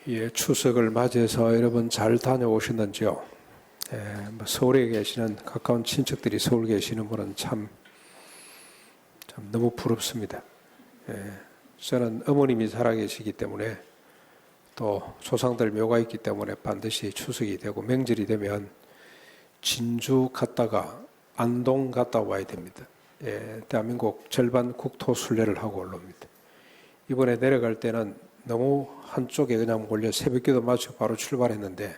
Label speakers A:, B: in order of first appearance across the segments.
A: 예, 추석을 맞이해서 여러분 잘 다녀오셨는지요? 서울에 계시는 가까운 친척들이 서울 계시는 분은 참 너무 부럽습니다. 저는 어머님이 살아계시기 때문에 또 조상들 묘가 있기 때문에 반드시 추석이 되고 명절이 되면 진주 갔다가 안동 갔다 와야 됩니다. 대한민국 절반 국토 순례를 하고 올라옵니다. 이번에 내려갈 때는 너무 한쪽에 그냥 몰려 새벽기도 마치고 바로 출발했는데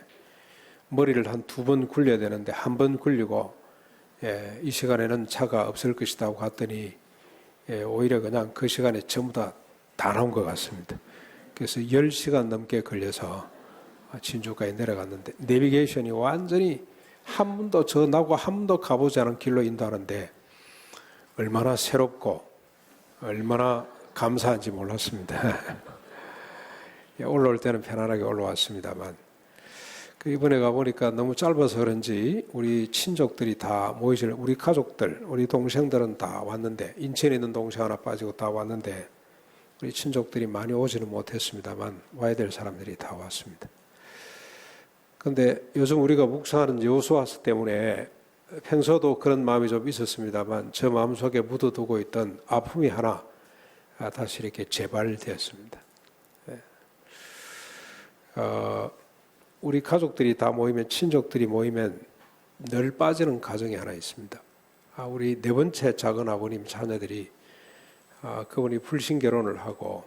A: 머리를 한 2번 굴려야 되는데 한 번 굴리고 이 시간에는 차가 없을 것이다 하고 갔더니 오히려 그냥 그 시간에 전부 다 나온 것 같습니다. 그래서 10시간 넘게 걸려서 진주까지 내려갔는데 내비게이션이 완전히 한 번도 나고 한 번도 가보지 않은 길로 인도하는데 얼마나 새롭고 얼마나 감사한지 몰랐습니다. 올라올 때는 편안하게 올라왔습니다만 이번에 가보니까 너무 짧아서 그런지 우리 친족들이 다 모이실, 우리 가족들, 우리 동생들은 다 왔는데 인천에 있는 동생 하나 빠지고 다 왔는데 우리 친족들이 많이 오지는 못했습니다만 와야 될 사람들이 다 왔습니다. 그런데 요즘 우리가 묵상하는 여호수아 때문에 평소도 그런 마음이 좀 있었습니다만 저 마음속에 묻어두고 있던 아픔이 하나 다시 이렇게 재발되었습니다. 우리 가족들이 다 모이면, 친족들이 모이면 늘 빠지는 가정이 하나 있습니다. 우리 4번째 작은 아버님 자녀들이 그분이 불신 결혼을 하고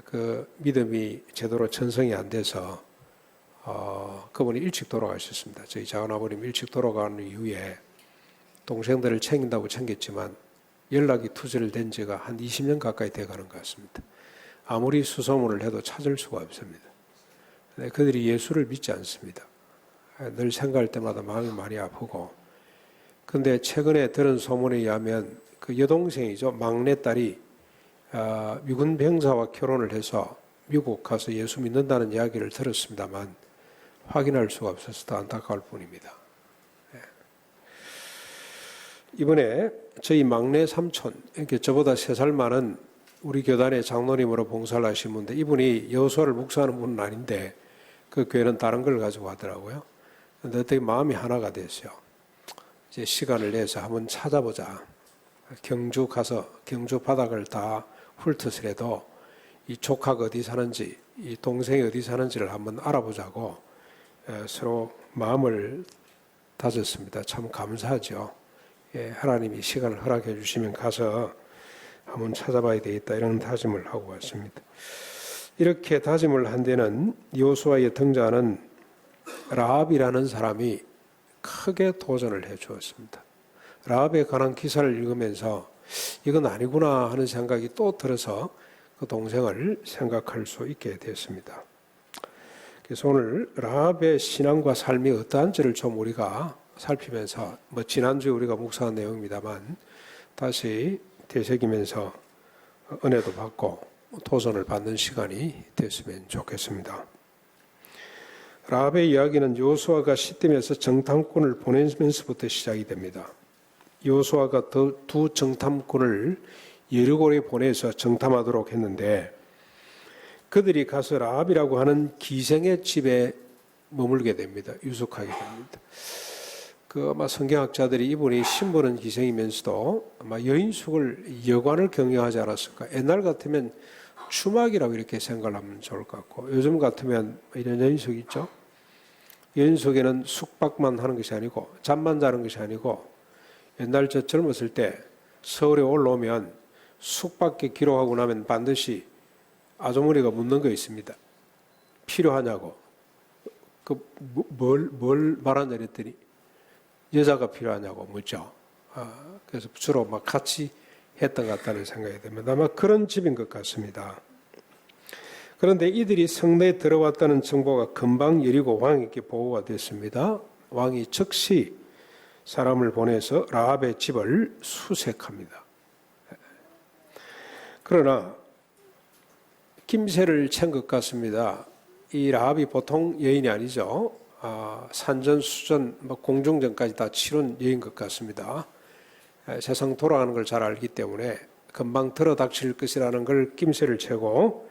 A: 그 믿음이 제대로 전성이 안 돼서 그분이 일찍 돌아가셨습니다. 저희 작은 아버님 일찍 돌아가는 이후에 동생들을 챙긴다고 챙겼지만 연락이 투절된 지가 한 20년 가까이 돼가는 것 같습니다. 아무리 수소문을 해도 찾을 수가 없습니다. 그들이 예수를 믿지 않습니다. 늘 생각할 때마다 마음이 많이 아프고, 그런데 최근에 들은 소문에 의하면 그 여동생이죠, 막내딸이 미군 병사와 결혼을 해서 미국 가서 예수 믿는다는 이야기를 들었습니다만 확인할 수가 없어서 더 안타까울 뿐입니다. 이번에 저희 막내 삼촌, 이렇게 저보다 3살 많은 우리 교단의 장로님으로 봉사를 하신 분인데 이분이 여호수아를 묵상하는 분은 아닌데 그 교회는 다른 걸 가지고 하더라고요. 그런데 어떻게 마음이 하나가 됐어요. 이제 시간을 내서 한번 찾아보자. 경주 가서 경주 바닥을 다 훑어서라도 이 조카가 어디 사는지, 이 동생이 어디 사는지를 한번 알아보자고 서로 마음을 다졌습니다. 참 감사하죠. 하나님이 시간을 허락해 주시면 가서 한번 찾아봐야 되겠다 이런 다짐을 하고 왔습니다. 이렇게 다짐을 한 데는 여호수아에 등장하는 라합이라는 사람이 크게 도전을 해 주었습니다. 라합에 관한 기사를 읽으면서 이건 아니구나 하는 생각이 또 들어서 그 동생을 생각할 수 있게 됐습니다. 그래서 오늘 라합의 신앙과 삶이 어떠한지를 좀 우리가 살피면서 지난주에 우리가 묵상한 내용입니다만 다시 되새기면서 은혜도 받고 도전을 받는 시간이 됐으면 좋겠습니다. 라합의 이야기는 여호수아가 시딤에서 정탐꾼을 보내면서부터 시작이 됩니다. 여호수아가 두 정탐꾼을 여리고에 보내서 정탐하도록 했는데 그들이 가서 라합이라고 하는 기생의 집에 머물게 됩니다. 유숙하게 됩니다. 아마 성경학자들이 이분이 신분은 기생이면서도 아마 여인숙을 여관을 경영하지 않았을까. 옛날 같으면 추막이라고 이렇게 생각을 하면 좋을 것 같고, 요즘 같으면 이런 여인숙 있죠. 여인숙에는 숙박만 하는 것이 아니고 잠만 자는 것이 아니고 옛날 저 젊었을 때 서울에 올라오면 숙박에 기록하고 나면 반드시 아주머니가 묻는 거 있습니다. 필요하냐고. 뭘 말하냐 그랬더니 여자가 필요하냐고 묻죠. 그래서 주로 막 같이 했던 것 같다는 생각이 듭니다. 아마 그런 집인 것 같습니다. 그런데 이들이 성내에 들어왔다는 정보가 금방 여리고 왕에게 보고가 됐습니다. 왕이 즉시 사람을 보내서 라합의 집을 수색합니다. 그러나 김새를 챈 것 같습니다. 이 라합이 보통 여인이 아니죠. 산전, 수전, 공중전까지 다 치른 여인 것 같습니다. 세상 돌아가는 걸 잘 알기 때문에 금방 들어닥칠 것이라는 걸 김새를 채고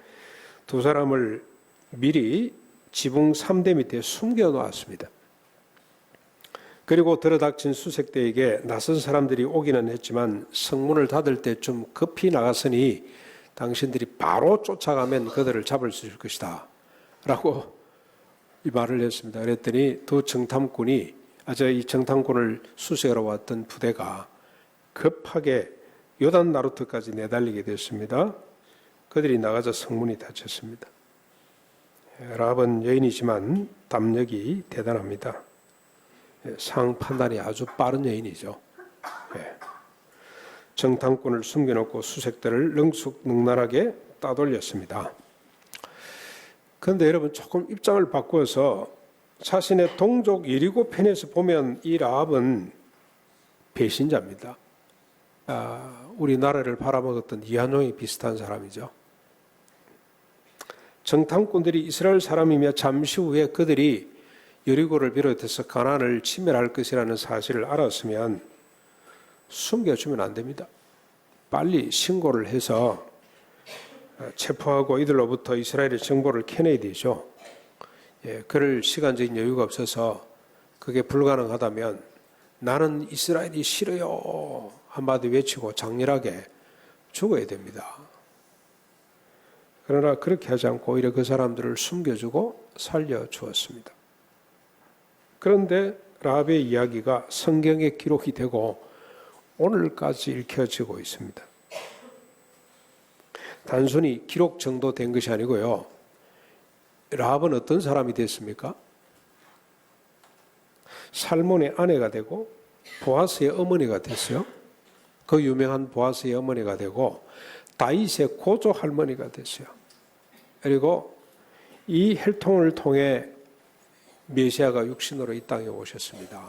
A: 두 사람을 미리 지붕 3대 밑에 숨겨 놓았습니다. 그리고 들어닥친 수색대에게 낯선 사람들이 오기는 했지만 성문을 닫을 때쯤 급히 나갔으니 당신들이 바로 쫓아가면 그들을 잡을 수 있을 것이다 라고 이 말을 했습니다. 그랬더니 이 정탐꾼을 수색하러 왔던 부대가 급하게 요단 나루트까지 내달리게 됐습니다. 그들이 나가자 성문이 닫혔습니다. 라합은 여인이지만 담력이 대단합니다. 상황 판단이 아주 빠른 여인이죠. 정탐꾼을 숨겨놓고 수색들을 능숙능란하게 따돌렸습니다. 그런데 여러분 조금 입장을 바꾸어서 자신의 동족 여리고 편에서 보면 이 라합은 배신자입니다. 우리나라를 팔아먹었던 이한용이 비슷한 사람이죠. 정탐꾼들이 이스라엘 사람이며 잠시 후에 그들이 여리고를 비롯해서 가나안을 침멸할 것이라는 사실을 알았으면 숨겨주면 안 됩니다. 빨리 신고를 해서 체포하고 이들로부터 이스라엘의 정보를 캐내야 되죠. 그럴 시간적인 여유가 없어서 그게 불가능하다면 나는 이스라엘이 싫어요 한마디 외치고 장렬하게 죽어야 됩니다. 그러나 그렇게 하지 않고 오히려 그 사람들을 숨겨주고 살려주었습니다. 그런데 라합의 이야기가 성경에 기록이 되고 오늘까지 읽혀지고 있습니다. 단순히 기록 정도 된 것이 아니고요. 라합은 어떤 사람이 됐습니까? 살몬의 아내가 되고 보아스의 어머니가 됐어요. 그 유명한 보아스의 어머니가 되고 다윗의 고조 할머니가 됐어요. 그리고 이 혈통을 통해 메시아가 육신으로 이 땅에 오셨습니다.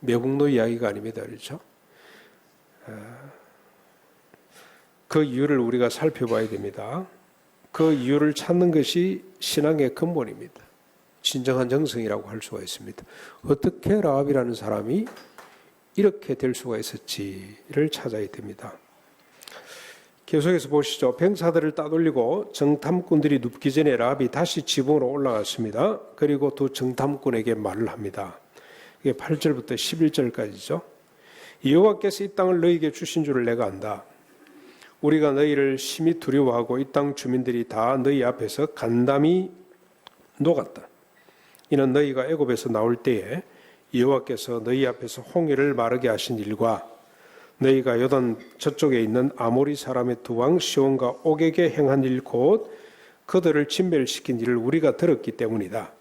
A: 매국노 이야기가 아닙니다. 그렇죠? 그 이유를 우리가 살펴봐야 됩니다. 그 이유를 찾는 것이 신앙의 근본입니다. 진정한 정성이라고 할 수가 있습니다. 어떻게 라합이라는 사람이 이렇게 될 수가 있었지를 찾아야 됩니다. 계속해서 보시죠. 병사들을 따돌리고 정탐꾼들이 눕기 전에 라합이 다시 지붕으로 올라갔습니다. 그리고 두 정탐꾼에게 말을 합니다. 이게 8절부터 11절까지죠. 여호와께서 이 땅을 너희에게 주신 줄을 내가 안다. 우리가 너희를 심히 두려워하고 이 땅 주민들이 다 너희 앞에서 간담이 녹았다. 이는 너희가 애굽에서 나올 때에 여호와께서 너희 앞에서 홍해를 마르게 하신 일과 너희가 요단 저쪽에 있는 아모리 사람의 두 왕 시온과 옥에게 행한 일 곧 그들을 진멸시킨 일을 우리가 들었기 때문이다.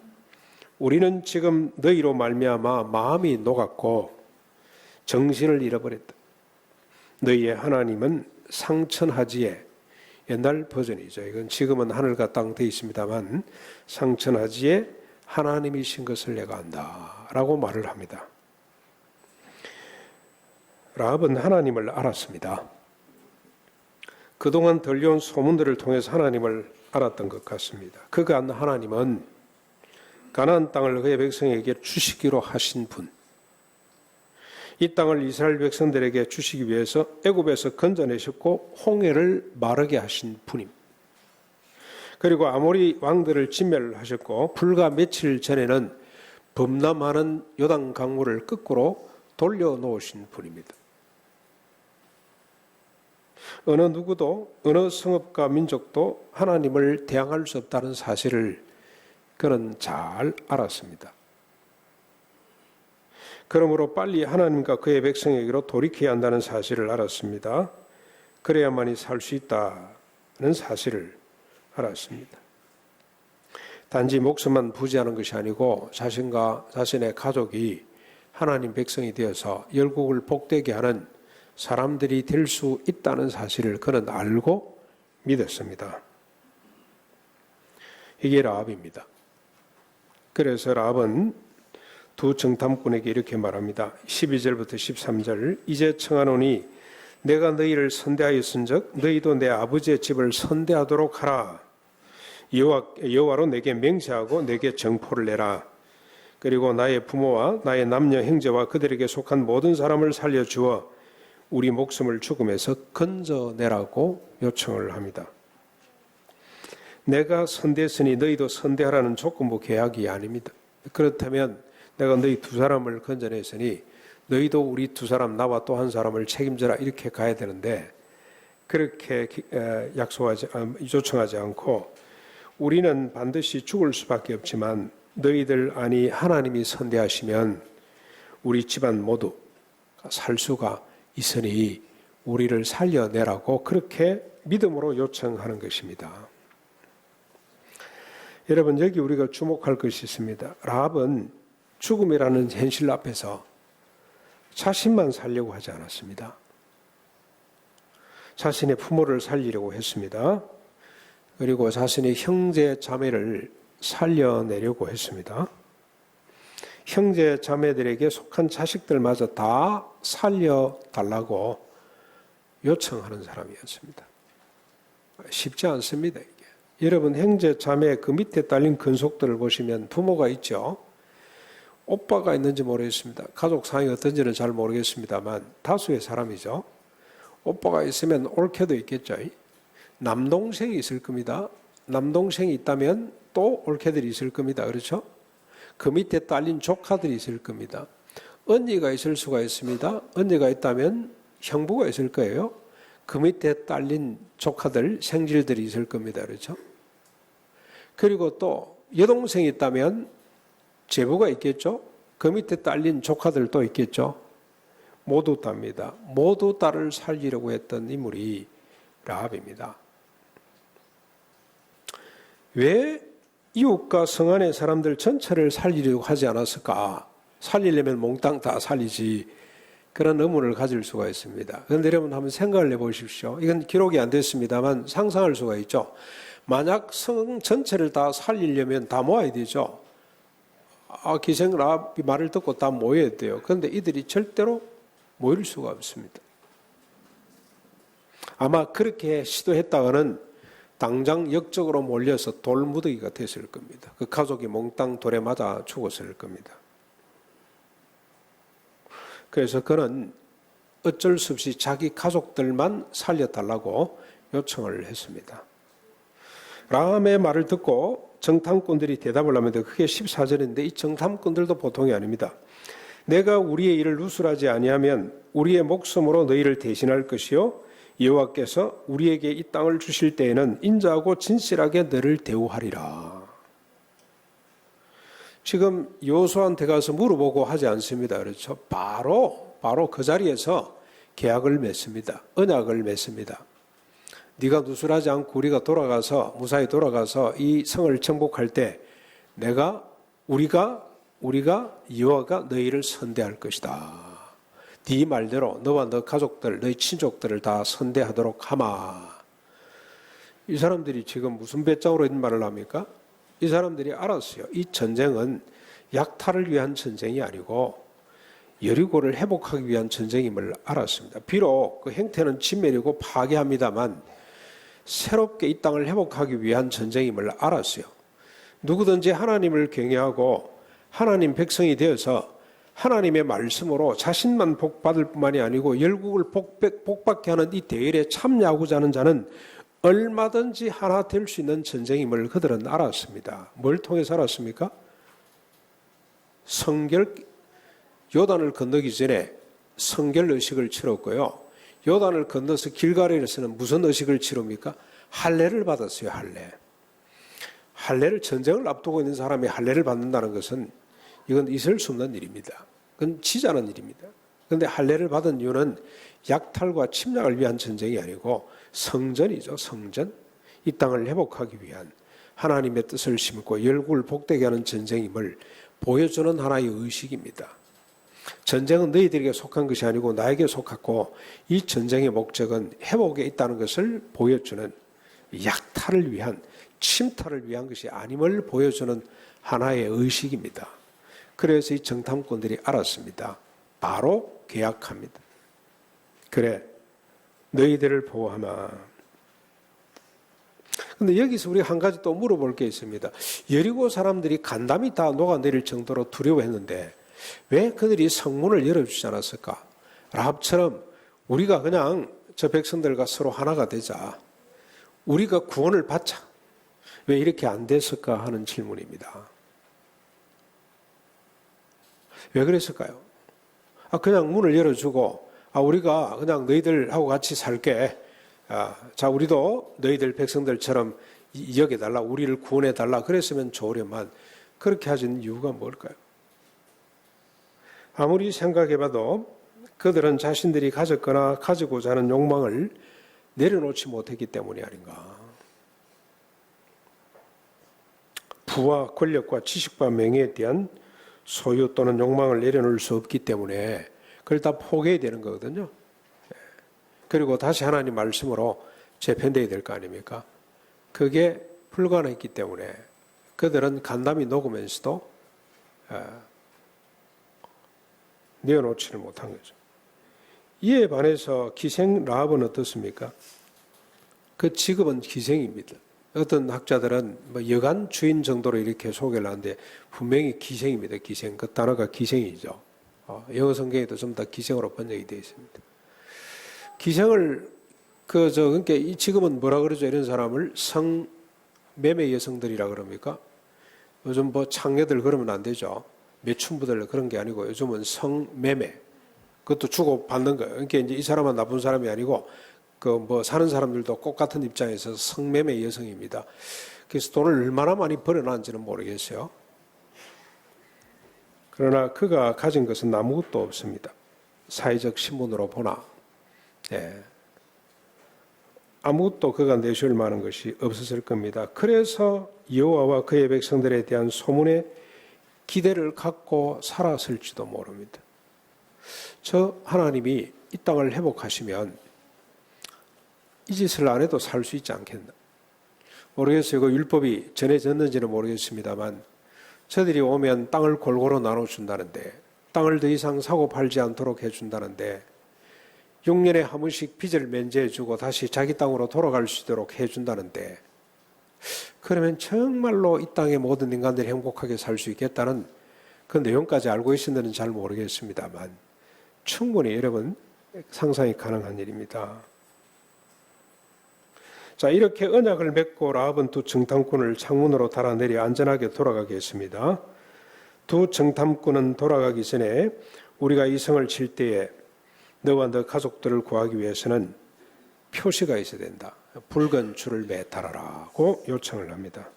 A: 우리는 지금 너희로 말미암아 마음이 녹았고 정신을 잃어버렸다. 너희의 하나님은 상천하지에, 옛날 버전이죠. 이건 지금은 하늘과 땅 되어 있습니다만 상천하지에 하나님이신 것을 내가 안다 라고 말을 합니다. 라합은 하나님을 알았습니다. 그동안 들려온 소문들을 통해서 하나님을 알았던 것 같습니다. 그가 안 하나님은 가나안 땅을 그의 백성에게 주시기로 하신 분, 이 땅을 이스라엘 백성들에게 주시기 위해서 애굽에서 건져내셨고 홍해를 마르게 하신 분입니다. 그리고 아모리 왕들을 진멸하셨고 불과 며칠 전에는 범람하는 요단 강물을 거꾸로 돌려놓으신 분입니다. 어느 누구도 어느 성읍과 민족도 하나님을 대항할 수 없다는 사실을 그는 잘 알았습니다. 그러므로 빨리 하나님과 그의 백성에게로 돌이켜야 한다는 사실을 알았습니다. 그래야만이 살 수 있다는 사실을 알았습니다. 단지 목숨만 부지하는 것이 아니고 자신과 자신의 가족이 하나님 백성이 되어서 열국을 복되게 하는 사람들이 될 수 있다는 사실을 그는 알고 믿었습니다. 이게 라합입니다. 그래서 라합은 두 정탐꾼에게 이렇게 말합니다. 12절부터 13절 이제 청하노니 내가 너희를 선대하였은즉 너희도 내 아버지의 집을 선대하도록 하라. 여호와로 내게 맹세하고 내게 정포를 내라. 그리고 나의 부모와 나의 남녀 형제와 그들에게 속한 모든 사람을 살려주어 우리 목숨을 죽음에서 건져내라고 요청을 합니다. 내가 선대했으니 너희도 선대하라는 조건부 계약이 아닙니다. 그렇다면 내가 너희 두 사람을 건져냈으니 너희도 우리 두 사람 나와 또 한 사람을 책임져라 이렇게 가야 되는데 그렇게 요청하지 않고 우리는 반드시 죽을 수밖에 없지만 너희들 아니 하나님이 선대하시면 우리 집안 모두 살 수가 있으니 우리를 살려내라고 그렇게 믿음으로 요청하는 것입니다. 여러분 여기 우리가 주목할 것이 있습니다. 라합은 죽음이라는 현실 앞에서 자신만 살려고 하지 않았습니다. 자신의 부모를 살리려고 했습니다. 그리고 자신의 형제 자매를 살려내려고 했습니다. 형제 자매들에게 속한 자식들마저 다 살려달라고 요청하는 사람이었습니다. 쉽지 않습니다. 이게. 여러분 형제 자매 그 밑에 딸린 근속들을 보시면 부모가 있죠. 오빠가 있는지 모르겠습니다. 가족 상황이 어떤지는 잘 모르겠습니다만 다수의 사람이죠. 오빠가 있으면 올케도 있겠죠. 남동생이 있을 겁니다. 남동생이 있다면 또 올케들이 있을 겁니다. 그렇죠? 그 밑에 딸린 조카들이 있을 겁니다. 언니가 있을 수가 있습니다. 언니가 있다면 형부가 있을 거예요. 그 밑에 딸린 조카들, 생질들이 있을 겁니다. 그렇죠? 그리고 또 여동생이 있다면 제부가 있겠죠? 그 밑에 딸린 조카들도 있겠죠? 모두 답니다. 모두 딸을 살리려고 했던 인물이 라합입니다. 왜 이웃과 성 안의 사람들 전체를 살리려고 하지 않았을까? 살리려면 몽땅 다 살리지. 그런 의문을 가질 수가 있습니다. 그런데 여러분 한번 생각을 해보십시오. 이건 기록이 안 됐습니다만 상상할 수가 있죠. 만약 성 전체를 다 살리려면 다 모아야 되죠. 기생 라합이 말을 듣고 다 모여야 돼요. 그런데 이들이 절대로 모일 수가 없습니다. 아마 그렇게 시도했다가는 당장 역적으로 몰려서 돌무더기가 됐을 겁니다. 그 가족이 몽땅 돌에 맞아 죽었을 겁니다. 그래서 그는 어쩔 수 없이 자기 가족들만 살려달라고 요청을 했습니다. 라합의 말을 듣고 정탐꾼들이 대답을 합니다. 그게 14절인데 이 정탐꾼들도 보통이 아닙니다. 내가 우리의 일을 누설하지 아니하면 우리의 목숨으로 너희를 대신할 것이요 여호와께서 우리에게 이 땅을 주실 때에는 인자하고 진실하게 너를 대우하리라. 지금 여호수아한테 가서 물어보고 하지 않습니다. 그렇죠? 바로 그 자리에서 계약을 맺습니다. 언약을 맺습니다. 네가 누설하지 않고 우리가 무사히 돌아가서 이 성을 정복할 때 우리가 여호와가 너희를 선대할 것이다. 네 말대로 너와 너 가족들, 너희 친족들을 다 선대하도록 하마. 이 사람들이 지금 무슨 배짱으로 이런 말을 합니까? 이 사람들이 알았어요. 이 전쟁은 약탈을 위한 전쟁이 아니고 여리고를 회복하기 위한 전쟁임을 알았습니다. 비록 그 행태는 진멸이고 파괴합니다만 새롭게 이 땅을 회복하기 위한 전쟁임을 알았어요. 누구든지 하나님을 경외하고 하나님 백성이 되어서 하나님의 말씀으로 자신만 복받을 뿐만이 아니고 열국을 복받게 하는 이 대열에 참여하고자 하는 자는 얼마든지 하나 될 수 있는 전쟁임을 그들은 알았습니다. 뭘 통해서 알았습니까? 요단을 건너기 전에 성결 의식을 치렀고요. 요단을 건너서 길가리에서는 무슨 의식을 치릅니까? 할례를 받았어요. 할례를 전쟁을 앞두고 있는 사람이 할례를 받는다는 것은 이건 있을 수 없는 일입니다. 그건 지자는 일입니다. 그런데 할례를 받은 이유는 약탈과 침략을 위한 전쟁이 아니고 성전이죠. 성전. 이 땅을 회복하기 위한 하나님의 뜻을 심고 열국을 복되게 하는 전쟁임을 보여주는 하나의 의식입니다. 전쟁은 너희들에게 속한 것이 아니고 나에게 속하고 이 전쟁의 목적은 회복에 있다는 것을 보여주는 약탈을 위한 침탈을 위한 것이 아님을 보여주는 하나의 의식입니다. 그래서 이 정탐꾼들이 알았습니다. 바로 계약합니다. 그래, 너희들을 보호하마. 그런데 여기서 우리 한 가지 또 물어볼 게 있습니다. 여리고 사람들이 간담이 다 녹아내릴 정도로 두려워했는데 왜 그들이 성문을 열어주지 않았을까? 라합처럼 우리가 그냥 저 백성들과 서로 하나가 되자. 우리가 구원을 받자. 왜 이렇게 안 됐을까 하는 질문입니다. 왜 그랬을까요? 그냥 문을 열어주고 우리가 그냥 너희들하고 같이 살게. 자, 우리도 너희들 백성들처럼 여겨달라. 우리를 구원해달라. 그랬으면 좋으련만 그렇게 하신 이유가 뭘까요? 아무리 생각해봐도 그들은 자신들이 가졌거나 가지고자 하는 욕망을 내려놓지 못했기 때문이 아닌가. 부와 권력과 지식과 명예에 대한 소유 또는 욕망을 내려놓을 수 없기 때문에 그걸 다 포기해야 되는 거거든요. 그리고 다시 하나님 말씀으로 재편돼야 될 거 아닙니까? 그게 불가능했기 때문에 그들은 간담이 녹으면서도 내어놓지를 못한 거죠. 이에 반해서 기생 라합은 어떻습니까? 그 직업은 기생입니다. 어떤 학자들은 여간 주인 정도로 이렇게 소개를 하는데 분명히 기생입니다. 기생. 그 단어가 기생이죠. 영어 성경에도 좀 더 기생으로 번역이 되어 있습니다. 기생을 그러니까 이 지금은 뭐라 그러죠? 이런 사람을 성매매 여성들이라 그럽니까? 요즘 창녀들 그러면 안 되죠. 매춘부들 그런 게 아니고 요즘은 성매매. 그것도 주고 받는 거예요. 그러니까 이제 이 사람은 나쁜 사람이 아니고 사는 사람들도 꼭 같은 입장에서 성매매 여성입니다. 그래서 돈을 얼마나 많이 벌어놨는지는 모르겠어요. 그러나 그가 가진 것은 아무것도 없습니다. 사회적 신분으로 보나 아무것도 그가 내줄 만한 것이 없었을 겁니다. 그래서 여호와와 그의 백성들에 대한 소문에 기대를 갖고 살았을지도 모릅니다. 저 하나님이 이 땅을 회복하시면 이 짓을 안 해도 살 수 있지 않겠나. 모르겠어요. 그 율법이 전해졌는지는 모르겠습니다만 저들이 오면 땅을 골고루 나눠준다는데 땅을 더 이상 사고 팔지 않도록 해준다는데 6년에 한 번씩 빚을 면제해주고 다시 자기 땅으로 돌아갈 수 있도록 해준다는데 그러면 정말로 이 땅의 모든 인간들이 행복하게 살 수 있겠다는 그 내용까지 알고 있는지는 잘 모르겠습니다만 충분히 여러분 상상이 가능한 일입니다. 자, 이렇게 언약을 맺고 라합은 두 정탐꾼을 창문으로 달아내려 안전하게 돌아가게 했습니다. 두 정탐꾼은 돌아가기 전에 우리가 이 성을 칠 때에 너와 너 가족들을 구하기 위해서는 표시가 있어야 된다. 붉은 줄을 매달아라고 요청을 합니다.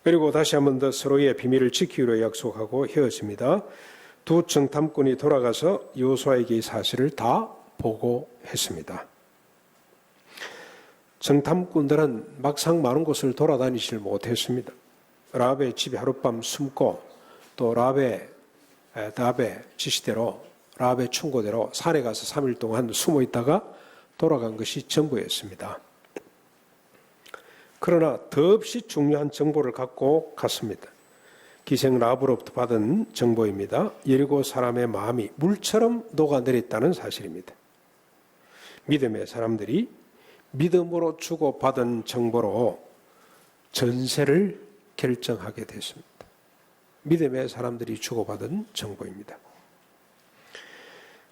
A: 그리고 다시 한 번 더 서로의 비밀을 지키기로 약속하고 헤어집니다. 두 정탐꾼이 돌아가서 여호수아에게 이 사실을 다 보고했습니다. 정탐꾼들은 막상 많은 곳을 돌아다니질 못했습니다. 라합의 집에 하룻밤 숨고 또 라합의 지시대로 라합의 충고대로 산에 가서 3일 동안 숨어 있다가 돌아간 것이 전부였습니다. 그러나 더없이 중요한 정보를 갖고 갔습니다. 기생 라합으로부터 받은 정보입니다. 여리고 사람의 마음이 물처럼 녹아내렸다는 사실입니다. 믿음의 사람들이 믿음으로 주고받은 정보로 전세를 결정하게 됐습니다. 믿음의 사람들이 주고받은 정보입니다.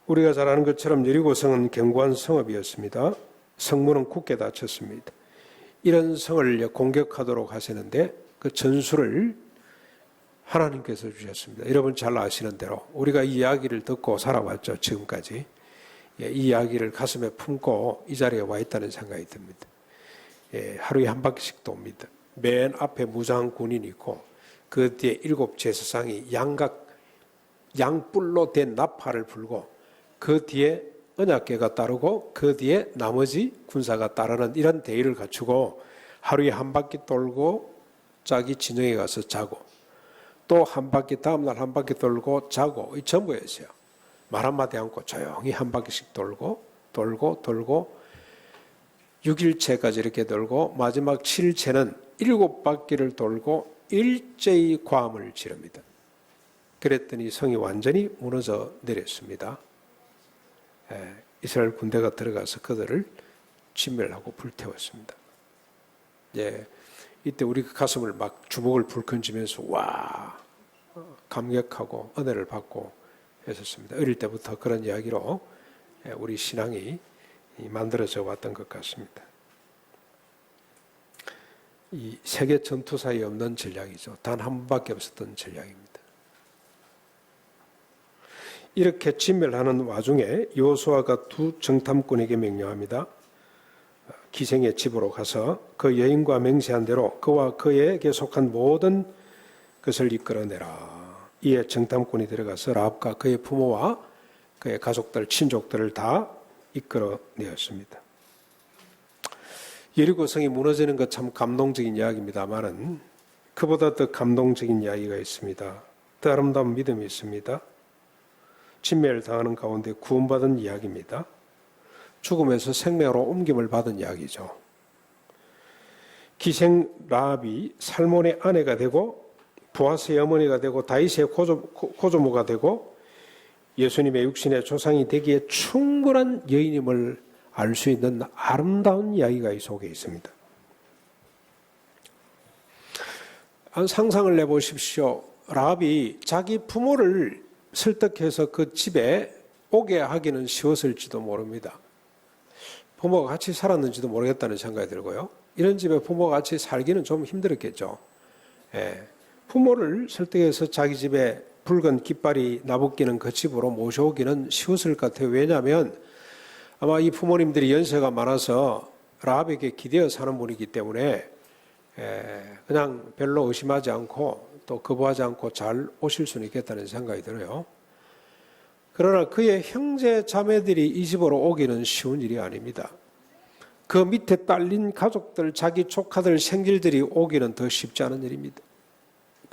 A: 우리가 잘 아는 것처럼 여리고성은 견고한 성읍이었습니다. 성문은 굳게 닫혔습니다. 이런 성을 공격하도록 하시는데 그 전술을 하나님께서 주셨습니다. 여러분 잘 아시는 대로 우리가 이 이야기를 듣고 살아왔죠. 지금까지. 이 이야기를 가슴에 품고 이 자리에 와 있다는 생각이 듭니다. 하루에 한 바퀴씩 돕니다. 맨 앞에 무장한 군인이 있고 그 뒤에 7 제사장이 양뿔로 된 나팔을 불고 그 뒤에 언약궤가 따르고 그 뒤에 나머지 군사가 따르는 이런 대의를 갖추고 하루에 한 바퀴 돌고 자기 진영에 가서 자고 또 한 바퀴 다음날 한 바퀴 돌고 자고 이 전부였어요. 말 한마디 않고 조용히 한 바퀴씩 돌고 6일째까지 이렇게 돌고 마지막 7일째는 7바퀴를 돌고 일제히 고함을 지릅니다. 그랬더니 성이 완전히 무너져 내렸습니다. 이스라엘 군대가 들어가서 그들을 진멸하고 불태웠습니다. 이때 우리 가슴을 막 주먹을 불끈쥐면서 와 감격하고 은혜를 받고 했었습니다. 어릴 때부터 그런 이야기로 우리 신앙이 만들어져 왔던 것 같습니다. 이 세계 전투사에 없는 전략이죠. 단 한 번밖에 없었던 전략입니다. 이렇게 진멸하는 와중에 여호수아가 두 정탐꾼에게 명령합니다. 기생의 집으로 가서 그 여인과 맹세한 대로 그와 그에게 속한 모든 것을 이끌어내라. 이에 정탐꾼이 들어가서 라합과 그의 부모와 그의 가족들, 친족들을 다 이끌어내었습니다. 여리고 성이 무너지는 것 참 감동적인 이야기입니다만은 그보다 더 감동적인 이야기가 있습니다. 더 아름다운 믿음이 있습니다. 진멸을 당하는 가운데 구원받은 이야기입니다. 죽음에서 생명으로 옮김을 받은 이야기죠. 기생 라합이 살몬의 아내가 되고 보아스의 어머니가 되고 다윗의 고조모가 되고 예수님의 육신의 조상이 되기에 충분한 여인임을 알 수 있는 아름다운 이야기가 이 속에 있습니다. 한 상상을 내보십시오. 라합이 자기 부모를 설득해서 그 집에 오게 하기는 쉬웠을지도 모릅니다. 부모가 같이 살았는지도 모르겠다는 생각이 들고요. 이런 집에 부모가 같이 살기는 좀 힘들었겠죠. 부모를 설득해서 자기 집에 붉은 깃발이 나부끼는 그 집으로 모셔오기는 쉬웠을 것 같아요. 왜냐하면 아마 이 부모님들이 연세가 많아서 라합에게 기대어 사는 분이기 때문에 그냥 별로 의심하지 않고 또 거부하지 않고 잘 오실 수는 있겠다는 생각이 들어요. 그러나 그의 형제 자매들이 이 집으로 오기는 쉬운 일이 아닙니다. 그 밑에 딸린 가족들, 자기 조카들, 생길들이 오기는 더 쉽지 않은 일입니다.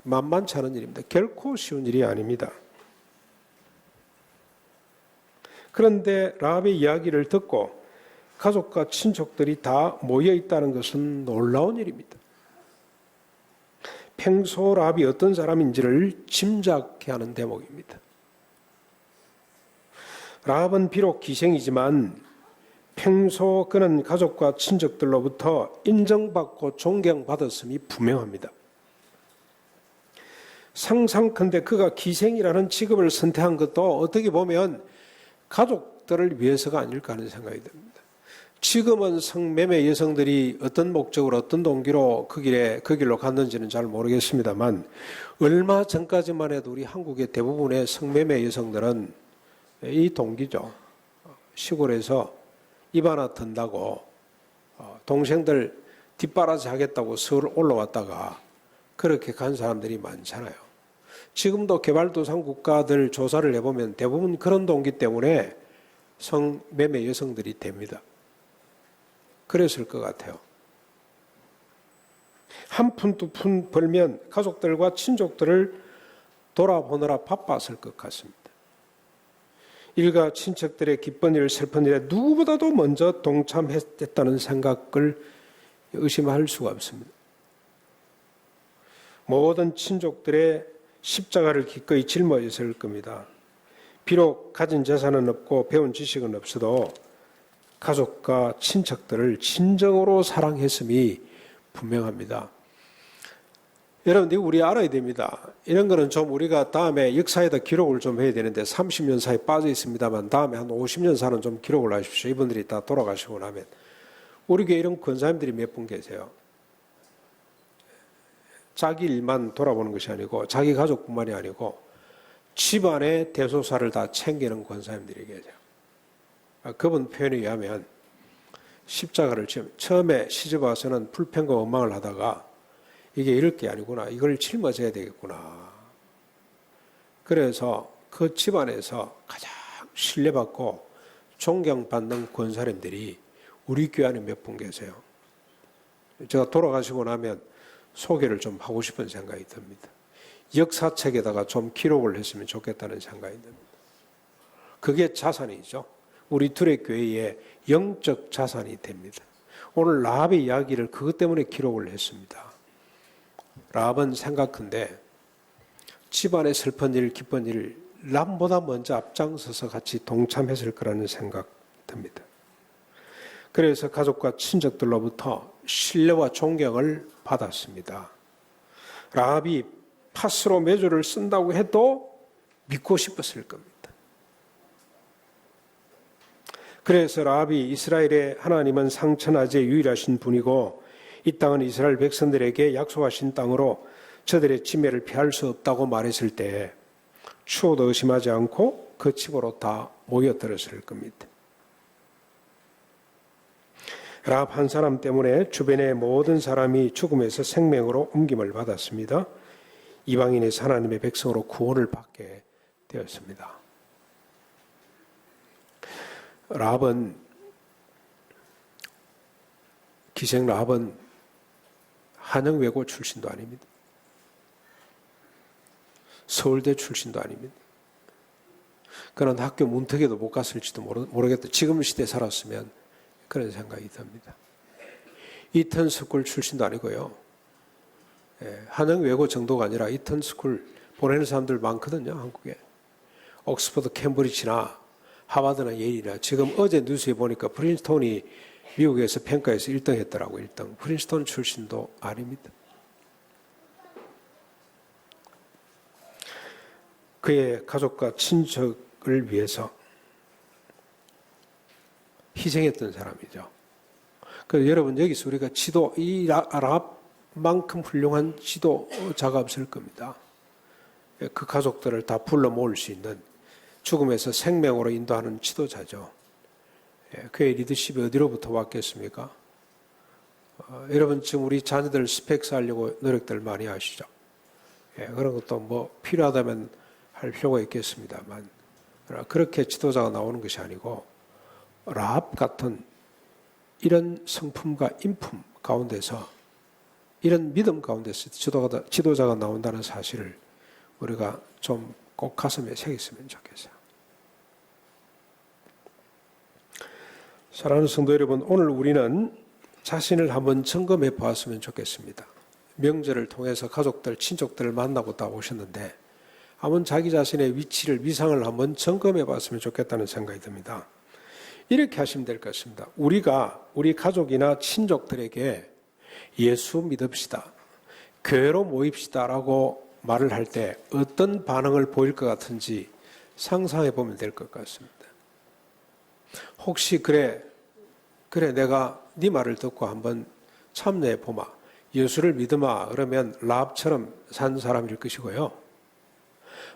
A: 만만치 않은 일입니다. 결코 쉬운 일이 아닙니다. 그런데 라합의 이야기를 듣고 가족과 친족들이 다 모여 있다는 것은 놀라운 일입니다. 평소 라합이 어떤 사람인지를 짐작케 하는 대목입니다. 라합은 비록 기생이지만 평소 그는 가족과 친족들로부터 인정받고 존경받았음이 분명합니다. 상상컨대 그가 기생이라는 직업을 선택한 것도 어떻게 보면 가족들을 위해서가 아닐까 하는 생각이 듭니다. 지금은 성매매 여성들이 어떤 목적으로 어떤 동기로 그 길로 갔는지는 잘 모르겠습니다만 얼마 전까지만 해도 우리 한국의 대부분의 성매매 여성들은 이 동기죠. 시골에서 입 하나 튼다고 동생들 뒷바라지 하겠다고 서울 올라왔다가 그렇게 간 사람들이 많잖아요. 지금도 개발도상 국가들 조사를 해보면 대부분 그런 동기 때문에 성매매 여성들이 됩니다. 그랬을 것 같아요. 한 푼 두 푼 벌면 가족들과 친족들을 돌아보느라 바빴을 것 같습니다. 일가 친척들의 기쁜 일, 슬픈 일에 누구보다도 먼저 동참했다는 생각을 의심할 수가 없습니다. 모든 친족들의 십자가를 기꺼이 짊어졌을 겁니다. 비록 가진 재산은 없고 배운 지식은 없어도 가족과 친척들을 진정으로 사랑했음이 분명합니다. 여러분들 우리 알아야 됩니다. 이런 거는 좀 우리가 다음에 역사에다 기록을 좀 해야 되는데 30년 사이 빠져 있습니다만 다음에 한 50년 사는 좀 기록을 하십시오. 이분들이 다 돌아가시고 나면. 우리 교회 이런 권사님들이 몇 분 계세요. 자기 일만 돌아보는 것이 아니고 자기 가족뿐만이 아니고 집안의 대소사를 다 챙기는 권사님들이 계세요. 그분 표현에 의하면 십자가를 처음에 시집 와서는 불평과 원망을 하다가 이게 이럴 게 아니구나. 이걸 짊어져야 되겠구나. 그래서 그 집안에서 가장 신뢰받고 존경받는 권사님들이 우리 교회 안에 몇 분 계세요. 제가 돌아가시고 나면 소개를 좀 하고 싶은 생각이 듭니다. 역사책에다가 좀 기록을 했으면 좋겠다는 생각이 듭니다. 그게 자산이죠. 우리 둘의 교회의 영적 자산이 됩니다. 오늘 라합의 이야기를 그것 때문에 기록을 했습니다. 라합은 생각한데 집안의 슬픈 일, 기쁜 일 남보다 먼저 앞장서서 같이 동참했을 거라는 생각 듭니다. 그래서 가족과 친척들로부터 신뢰와 존경을 받았습니다. 라합이 팥으로 메주를 쓴다고 해도 믿고 싶었을 겁니다. 그래서 라합이 이스라엘의 하나님은 상천하제 유일하신 분이고 이 땅은 이스라엘 백성들에게 약속하신 땅으로 저들의 침매를 피할 수 없다고 말했을 때 추호도 의심하지 않고 그 집으로 다 모여들었을 겁니다. 라합 한 사람 때문에 주변의 모든 사람이 죽음에서 생명으로 옮김을 받았습니다. 이방인에서 하나님의 백성으로 구원을 받게 되었습니다. 라합은 기생 라합은 한영외고 출신도 아닙니다. 서울대 출신도 아닙니다. 그는 학교 문턱에도 못 갔을지도 모르겠다. 지금 시대에 살았으면 그런 생각이 듭니다. 이턴 스쿨 출신도 아니고요. 한영외고 정도가 아니라 이턴 스쿨 보내는 사람들 많거든요. 한국에. 옥스퍼드, 캠브리지나 하버드나 예일이나 지금 어제 뉴스에 보니까 프린스톤이 미국에서 평가에서 1등 했더라고요. 1등. 프린스톤 출신도 아닙니다. 그의 가족과 친척을 위해서 희생했던 사람이죠. 그래서 여러분 여기서 우리가 이 라합만큼 훌륭한 지도자가 없을 겁니다. 그 가족들을 다 불러 모을 수 있는 죽음에서 생명으로 인도하는 지도자죠. 그의 리더십이 어디로부터 왔겠습니까? 여러분 지금 우리 자녀들 스펙 쌓으려고 노력들 많이 하시죠. 그런 것도 뭐 필요하다면 할 필요가 있겠습니다만 그렇게 지도자가 나오는 것이 아니고 라합 같은 이런 성품과 인품 가운데서 이런 믿음 가운데서 지도자가 나온다는 사실을 우리가 좀 꼭 가슴에 새겼으면 좋겠어요. 사랑하는 성도 여러분, 오늘 우리는 자신을 한번 점검해 보았으면 좋겠습니다. 명절을 통해서 가족들, 친족들을 만나고 다 오셨는데 한번 자기 자신의 위상을 한번 점검해 봤으면 좋겠다는 생각이 듭니다. 이렇게 하시면 될 것 같습니다. 우리가 우리 가족이나 친족들에게 예수 믿읍시다, 교회로 모입시다라고 말을 할 때 어떤 반응을 보일 것 같은지 상상해 보면 될 것 같습니다. 혹시 그래 내가 네 말을 듣고 한번 참여해 보마, 예수를 믿으마 그러면 라합처럼 산 사람일 것이고요.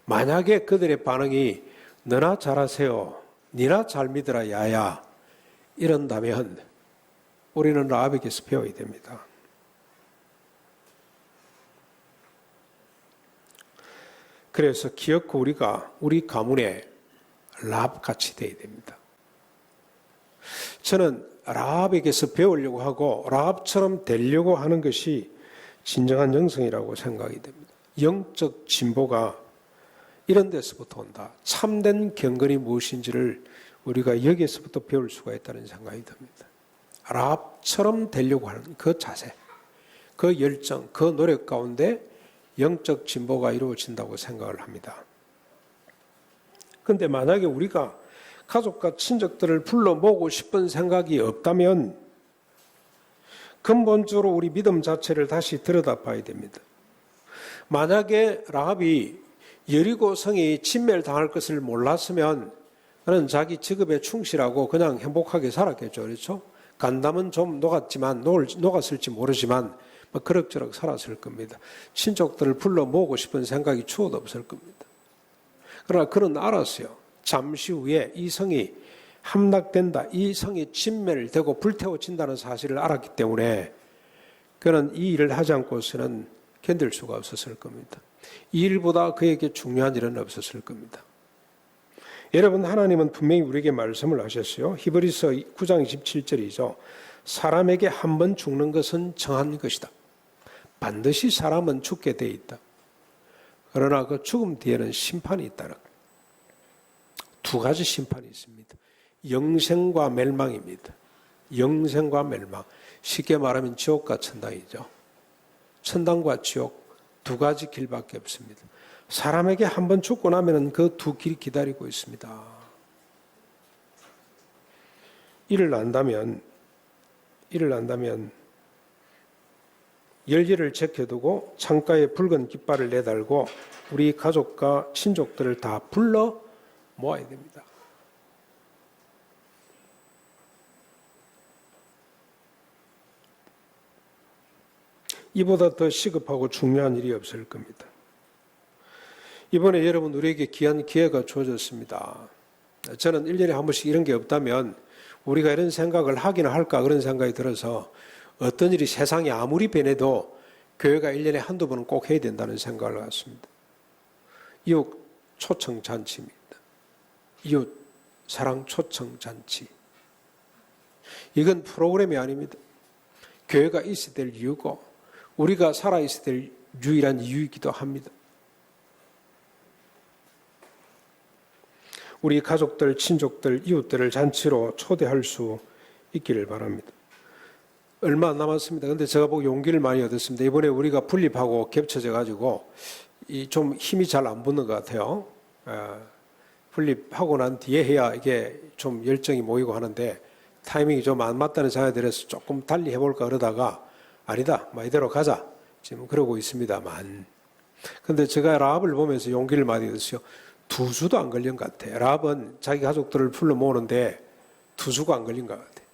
A: 만약에 그들의 반응이 너나 잘하세요, 니나 잘 믿으라 야야 이런다면 우리는 라합에게서 배워야 됩니다. 그래서 기어코 우리가 우리 가문에 라합같이 되어야 됩니다. 저는 라합에게서 배우려고 하고 라합처럼 되려고 하는 것이 진정한 영성이라고 생각이 됩니다. 영적 진보가 이런 데서부터 온다. 참된 경건이 무엇인지를 우리가 여기에서부터 배울 수가 있다는 생각이 듭니다. 라합처럼 되려고 하는 그 자세, 그 열정, 그 노력 가운데 영적 진보가 이루어진다고 생각을 합니다. 그런데 만약에 우리가 가족과 친족들을 불러 모으고 싶은 생각이 없다면 근본적으로 우리 믿음 자체를 다시 들여다봐야 됩니다. 만약에 라합이 여리고 성이 침멸 당할 것을 몰랐으면 그는 자기 직업에 충실하고 그냥 행복하게 살았겠죠. 그렇죠? 간담은 좀 녹았을지 모르지만 그럭저럭 살았을 겁니다. 친족들을 불러 모으고 싶은 생각이 추워도 없을 겁니다. 그러나 그는 알았어요. 잠시 후에 이 성이 함락된다, 이 성이 침멸되고 불태워진다는 사실을 알았기 때문에 그는 이 일을 하지 않고서는 견딜 수가 없었을 겁니다. 이 일보다 그에게 중요한 일은 없었을 겁니다. 여러분, 하나님은 분명히 우리에게 말씀을 하셨어요. 히브리서 9장 27절이죠. 사람에게 한 번 죽는 것은 정한 것이다. 반드시 사람은 죽게 돼 있다. 그러나 그 죽음 뒤에는 심판이 있다는 두 가지 심판이 있습니다. 영생과 멸망입니다. 영생과 멸망. 쉽게 말하면 지옥과 천당이죠. 천당과 지옥 두 가지 길밖에 없습니다. 사람에게 한 번 죽고 나면 그 두 길이 기다리고 있습니다. 이를 안다면 열기를 제껴두고 창가에 붉은 깃발을 내달고 우리 가족과 친족들을 다 불러 모아야 됩니다. 이보다 더 시급하고 중요한 일이 없을 겁니다. 이번에 여러분 우리에게 귀한 기회가 주어졌습니다. 저는 1년에 한 번씩 이런 게 없다면 우리가 이런 생각을 하기는 할까 그런 생각이 들어서 어떤 일이 세상이 아무리 변해도 교회가 1년에 한두 번은 꼭 해야 된다는 생각을 갖습니다. 이웃 초청 잔치입니다. 이웃 사랑 초청 잔치. 이건 프로그램이 아닙니다. 교회가 있어야 될 이유고 우리가 살아있어야 될 유일한 이유이기도 합니다. 우리 가족들, 친족들, 이웃들을 잔치로 초대할 수 있기를 바랍니다. 얼마 안 남았습니다. 근데 제가 보고 용기를 많이 얻었습니다. 이번에 우리가 분립하고 겹쳐져 가지고 좀 힘이 잘 안 붙는 것 같아요. 분립하고 난 뒤에 해야 이게 좀 열정이 모이고 하는데 타이밍이 좀 안 맞다는 생각이 들어서 조금 달리 해볼까 그러다가 아니다, 이대로 가자. 지금 그러고 있습니다만. 근데 제가 라합을 보면서 용기를 많이 얻었어요. 2주도 안 걸린 것 같아요. 라합은 자기 가족들을 불러 모으는데 2주가 안 걸린 것 같아요.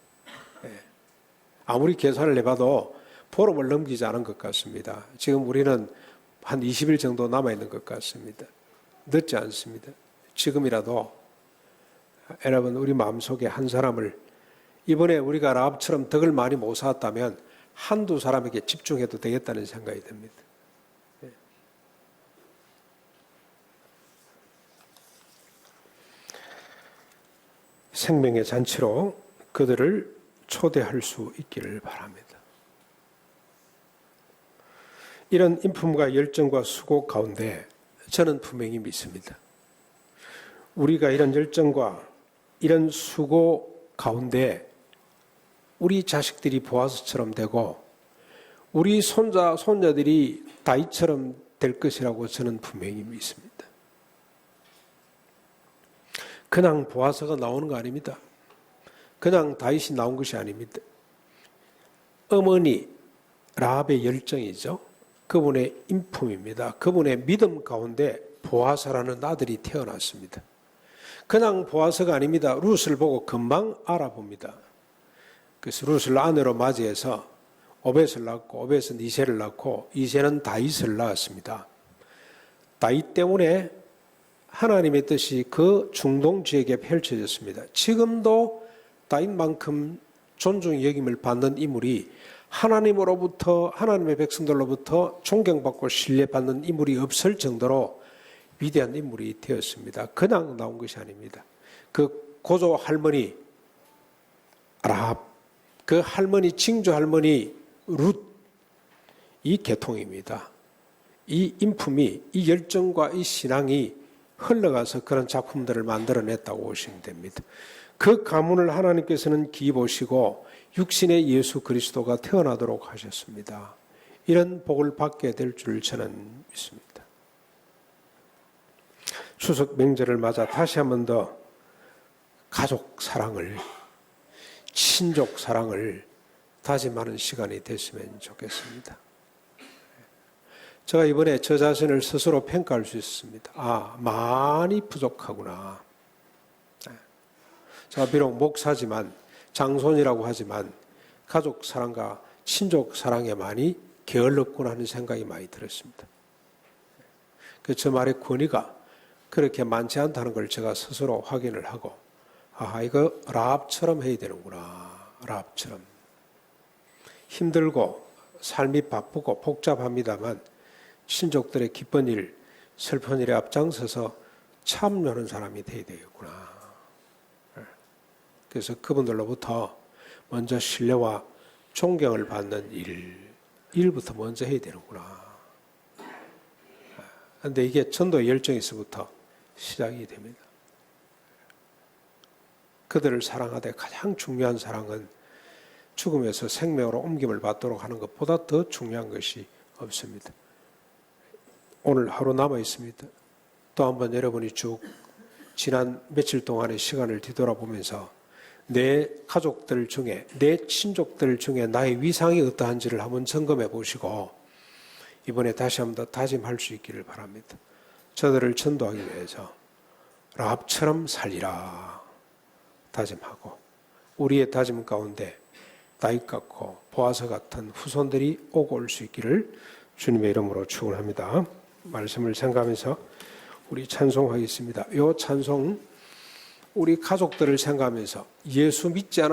A: 아무리 계산을 해봐도 보름을 넘기지 않은 것 같습니다. 지금 우리는 한 20일 정도 남아있는 것 같습니다. 늦지 않습니다. 지금이라도 여러분 우리 마음속에 한 사람을 이번에 우리가 라합처럼 덕을 많이 못 쌓았다면 한두 사람에게 집중해도 되겠다는 생각이 듭니다. 생명의 잔치로 그들을 초대할 수 있기를 바랍니다. 이런 인품과 열정과 수고 가운데 저는 분명히 믿습니다. 우리가 이런 열정과 이런 수고 가운데 우리 자식들이 보아스처럼 되고 우리 손자, 손녀들이 다윗처럼 될 것이라고 저는 분명히 믿습니다. 그냥 보아스가 나오는 거 아닙니다. 그냥 다윗이 나온 것이 아닙니다. 어머니 라합의 열정이죠. 그분의 인품입니다. 그분의 믿음 가운데 보아스라는 아들이 태어났습니다. 그냥 보아스가 아닙니다. 룻을 보고 금방 알아봅니다. 그래서 룻을 아내로 맞이해서 오벳을 낳고 오벳은 이새를 낳고 이새는 다윗을 낳았습니다. 다윗 때문에 하나님의 뜻이 그 중동 지역에 펼쳐졌습니다. 지금도 다윗만큼 존중 여김을 받는 인물이 하나님으로부터 하나님의 백성들로부터 존경받고 신뢰받는 인물이 없을 정도로 위대한 인물이 되었습니다. 그냥 나온 것이 아닙니다. 그 고조 할머니 라합, 그 할머니 징조 할머니 룻, 이 계통입니다. 이 인품이, 이 열정과 이 신앙이 흘러가서 그런 작품들을 만들어냈다고 보시면 됩니다. 그 가문을 하나님께서는 기입하시고 육신의 예수 그리스도가 태어나도록 하셨습니다. 이런 복을 받게 될 줄 저는 믿습니다. 추석 명절을 맞아 다시 한 번 더 가족 사랑을, 친족 사랑을 다짐하는 시간이 됐으면 좋겠습니다. 제가 이번에 저 자신을 스스로 평가할 수 있습니다. 많이 부족하구나. 제가 비록 목사지만, 장손이라고 하지만 가족 사랑과 친족 사랑에 많이 게을렀구나 하는 생각이 많이 들었습니다. 그 저 말의 권위가 그렇게 많지 않다는 걸 제가 스스로 확인을 하고, 이거 라합처럼 해야 되는구나. 라합처럼. 힘들고 삶이 바쁘고 복잡합니다만 친족들의 기쁜 일, 슬픈 일에 앞장서서 참여하는 사람이 되어야 되겠구나. 그래서 그분들로부터 먼저 신뢰와 존경을 받는 일부터 먼저 해야 되는구나. 그런데 이게 전도의 열정에서부터 시작이 됩니다. 그들을 사랑하되 가장 중요한 사랑은 죽음에서 생명으로 옮김을 받도록 하는 것보다 더 중요한 것이 없습니다. 오늘 하루 남아 있습니다. 또 한번 여러분이 쭉 지난 며칠 동안의 시간을 뒤돌아보면서 내 가족들 중에, 내 친족들 중에 나의 위상이 어떠한지를 한번 점검해 보시고 이번에 다시 한번 더 다짐할 수 있기를 바랍니다. 저들을 전도하기 위해서 라합처럼 살리라 다짐하고 우리의 다짐 가운데 다윗 같고 보아스 같은 후손들이 오고 올 수 있기를 주님의 이름으로 축원합니다. 말씀을 생각하면서 우리 찬송하겠습니다. 이 찬송 우리 가족들을 생각하면서 예수 믿지 않은